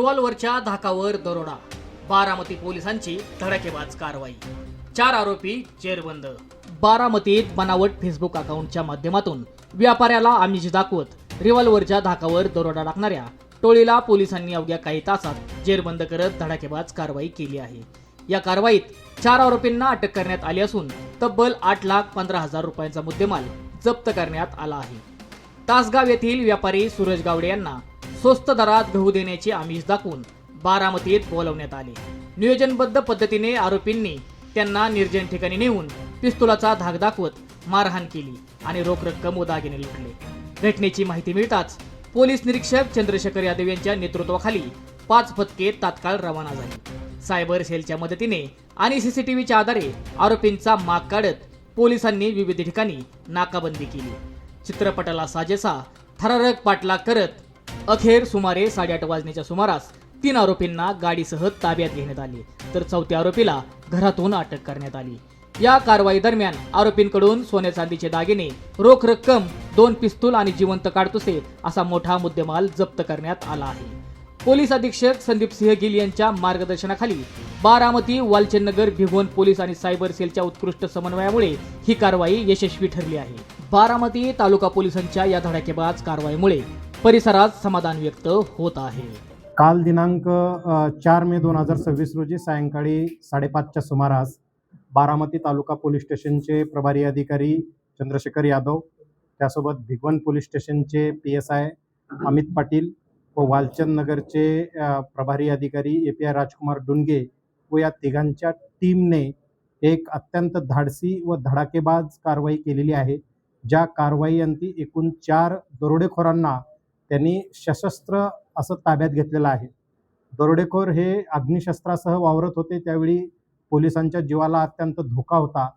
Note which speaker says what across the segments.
Speaker 1: रिव्हॉल्व्हरच्या धाकावर दरोडा, बारामती पोलिसांची धडाकेबाज कारवाई, 4 आरोपी जेरबंद। बारामतीत बनावट फेसबुक अकाउंटच्या माध्यमातून व्यापाऱ्याला आमिष दाखवत रिव्हॉल्व्हरच्या धाकावर दरोडा टाकणाऱ्या टोळीला पोलिसांनी अवघ्या काही तासात जेरबंद करत धडाकेबाज कारवाई केली आहे। या कारवाईत 4 आरोपींना अटक करण्यात आली असून तब्बल 8,15,000 रुपयांचा मुद्देमाल जप्त करण्यात आला आहे। तासगाव येथील व्यापारी सूरज गावडे यांना स्वस्त दरात गहू देण्याचे आमिष दाखवून बारामतीत बोलवण्यात आले। नियोजनबद्ध पद्धतीने आरोपींनी त्यांना निर्जन ठिकाणी नेऊन पिस्तुलाचा धाक दाखवत मारहाण केली आणि रोख रक्कम व दागिने लुटले। घटनेची माहिती मिळताच पोलीस निरीक्षक चंद्रशेखर यादव यांच्या नेतृत्वाखाली 5 पथके तात्काळ रवाना झाली। सायबर सेलच्या मदतीने आणि सीसीटीव्हीच्या आधारे आरोपींचा माग काढत पोलिसांनी विविध ठिकाणी नाकाबंदी केली। चित्रपटाला साजेसा थरारक पाठलाग करत अखेर सुमारे 8:30 वाजण्याच्या सुमारास 3 आरोपींना गाडीसह ताब्यात घेण्यात आले, तर 4थ्या आरोपीला घरातून अटक करण्यात आली। या कारवाई दरम्यान आरोपींकडून सोने चांदीचे दागिने, रोख रक्कम, 2 पिस्तूल आणि जिवंत काडतुसे असा मोठा मुद्देमाल जप्त करण्यात आला आहे। पोलीस अधीक्षक संदीप सिंह गिल यांच्या मार्गदर्शनाखाली बारामती, वालचंदनगर, भिगवण पोलीस आणि सायबर सेलच्या उत्कृष्ट समन्वयामुळे ही कारवाई यशस्वी ठरली आहे। बारामती तालुका पोलिसांच्या या धडाकेबाज कारवाईमुळे परिसरात समाधान व्यक्त होत आहे।
Speaker 2: काल दिनांक 4 मे 2026 रोजी सायंकाळी 5:30च्या सुमारास बारामती तालुका पोलीस स्टेशनचे प्रभारी अधिकारी चंद्रशेखर यादव, त्यासोबत भिगवण पोलीस स्टेशनचे PSI अमित पाटील व वालचंदनगरचे प्रभारी अधिकारी API राजकुमार डुंगे व या तिघांच्या टीमने एक अत्यंत धाडसी व धडाकेबाज कारवाई केलेली आहे। ज्या कारवाईअंती एकूण 4 दरोडेखोरांना त्यांनी सशस्त्र असं ताब्यात घेतलेलं आहे। दरोडेखोर हे अग्निशस्त्रासह वावरत होते, त्यावेळी पोलिसांच्या जीवाला अत्यंत धोका होता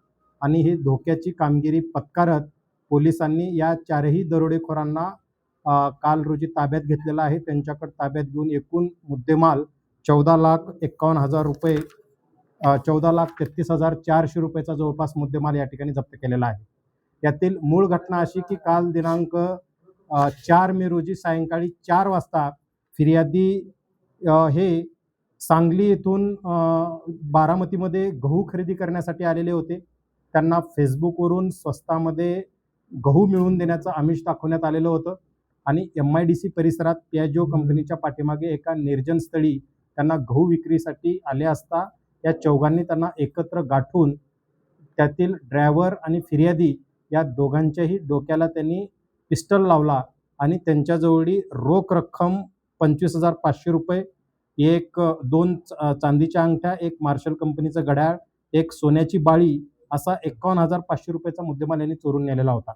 Speaker 2: आणि ही धोक्याची कामगिरी पत्कारत पोलिसांनी या 4ही दरोडेखोरांना काल रोजी ताब्यात घेतलेला आहे। त्यांच्याकडे ताब्यात घेऊन एकूण मुद्देमाल 14,51,000 रुपये 14,33,400 रुपयाचा जवळपास मुद्देमाल या ठिकाणी जप्त केलेला आहे। यातील मूळ घटना अशी की काल दिनांक 4 मे रोजी सायंकाळी 4 वाजता फिर्यादी हे सांगली येथून बारामतीमध्ये गहू खरेदी करण्यासाठी आलेले होते। त्यांना फेसबुकवरून स्वस्तामध्ये गहू मिळवून देण्याचं आमिष दाखवण्यात आलेलं होतं आणि MIDC परिसरात पियाजो कंपनीच्या पाठीमागे एका निर्जन स्थळी त्यांना गहू विक्रीसाठी आले असता या चौघांनी त्यांना एकत्र गाठून त्यातील ड्रायव्हर आणि फिर्यादी या दोघांच्याही डोक्याला त्यांनी पिस्टल लावला आणि त्यांच्याजवळी रोख रक्कम 25,500 रुपये, 2 चांदीच्या अंगठ्या, 1 मार्शल कंपनीचं घड्याळ, 1 सोन्याची बाळी असा 51,500 रुपयाचा मुद्देमाल यांनी चोरून नेलेला होता।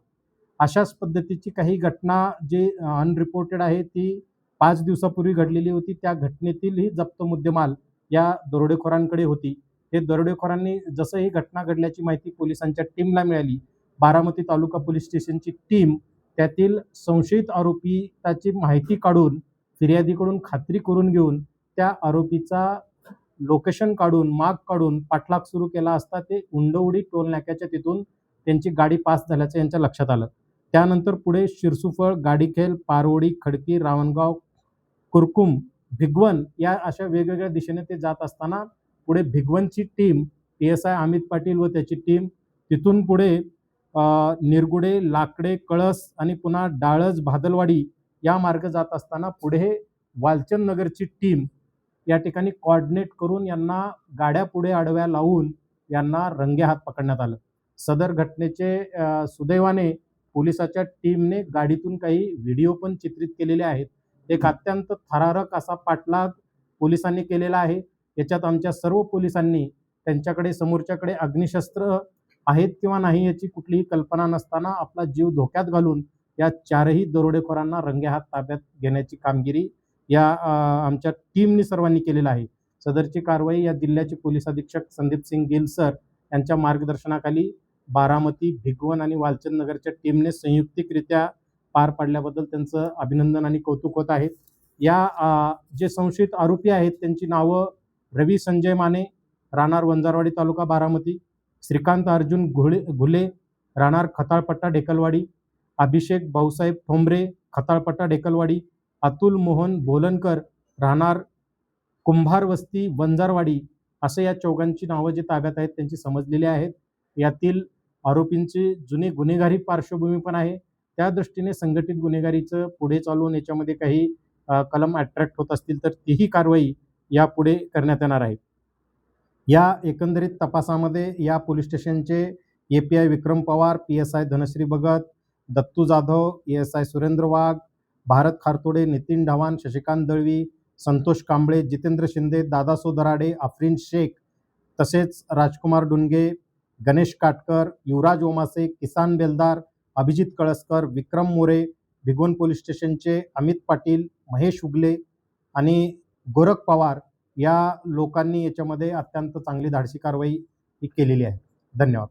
Speaker 2: अशाच पद्धतीची काही घटना जी अनरिपोर्टेड आहे ती 5 दिवसापूर्वी घडलेली होती। त्या घटनेतील ही जप्त मुद्देमाल या दरोडेखोरांकडे होती। हे दरोडेखोरांनी जसं ही घटना घडल्याची माहिती पोलिसांच्या टीमला मिळाली, बारामती तालुका पोलीस स्टेशनची टीम त्यातील संशयित आरोपीची माहिती काढून फिर्यादीकडून खात्री करून घेऊन त्या आरोपीचा लोकेशन काढून माग काढून पाठलाग सुरू केला असता ते उंडवडी टोल नाक्याच्या तिथून त्यांची गाडी पास झाल्याचं यांच्या लक्षात आलं। त्यानंतर पुढे शिरसुफळ, गाडीखेल, पारवडी, खडकी, रावणगाव, कुरकुम, भिगवण या अशा वेगवेगळ्या दिशेने ते जात असताना पुढे भिगवणची टीम PSI अमित पाटील व त्याची टीम तिथून पुढे निरगुडे, लाकडे, कळस आणि पुन्हा डाळज, भादलवाडी या मार्ग जात असताना पुढे वालचंदनगरची टीम या ठिकाणी कोऑर्डिनेट करून यांना गाड्या पुढे आडव्या लावून यांना रंगेहात पकडण्यात आलं। सदर घटनेचे सुदैवाने पोलिसाच्या टीमने गाडीतून काही व्हिडिओ पण चित्रित केलेले आहेत। एक अत्यंत थरारक असा पाठलाग पोलिसांनी केलेला आहे। याच्यात आमच्या सर्व पोलिसांनी त्यांच्याकडे समोरच्याकडे अग्निशस्त्र आहेत किंवा नाही याची कुठलीही कल्पना नसताना आपला जीव धोक्यात घालून या 4ही दरोडेखोरांना रंगेहात ताब्यात घेण्याची कामगिरी या आमच्या टीमनी सर्वांनी केलेला आहे। सदरची कारवाई या जिल्ह्याचे पोलीस अधीक्षक संदीप सिंह गिल सर यांच्या मार्गदर्शनाखाली बारामती, भिगवण आणि वालचंदनगरच्या टीमने संयुक्तिकरित्या पार पाडल्याबद्दल त्यांचं अभिनंदन आणि कौतुक होत आहे। या जे संशयित आरोपी आहेत त्यांची नावं रवी संजय माने, राहणार वंजारवाडी तालुका बारामती, श्रीकांत अर्जुन घुले, राहणार खताळपट्टा ढेकलवाडी, अभिषेक भाऊसाहेब ठोंबरे, खताळपट्टा ढेकलवाडी, अतुल मोहन बोलनकर, राहणार कुंभार वस्ती, वंजारवाडी असं या चौघांची नावं जी ताब्यात आहेत त्यांची समजलेली आहेत. यातील आरोपींची जुनी गुन्हेगारी पार्श्वभूमी पण आहे. त्या दृष्टीने संघटित गुन्हेगारीचं पुढे चालून याच्यामध्ये काही कलम अट्रॅक्ट होत असतील तर तीही कारवाई यापुढे करण्यात येणार आहे. या एकंदरीत तपासामध्ये या पोलीस स्टेशनचे API विक्रम पवार, PSI धनश्री भगत, दत्तू जाधव, ASI सुरेंद्र वाघ, भारत खारतोडे, नितीन ढवाण, शशिकांत दळवी, संतोष कांबळे, जितेंद्र शिंदे, दादा सोदराडे, आफरीन शेख, तसेच राजकुमार डुनगे, गणेश काटकर, युवराज ओमासे, किसान बेलदार, अभिजित कळसकर, विक्रम मोरे, भिगवण पोलीस स्टेशनचे अमित पाटील, महेश उगले आणि गोरख पवार या लोकांनी याच्यामध्ये अत्यंत चांगली धाडसी कारवाई ही केलेली आहे. धन्यवाद.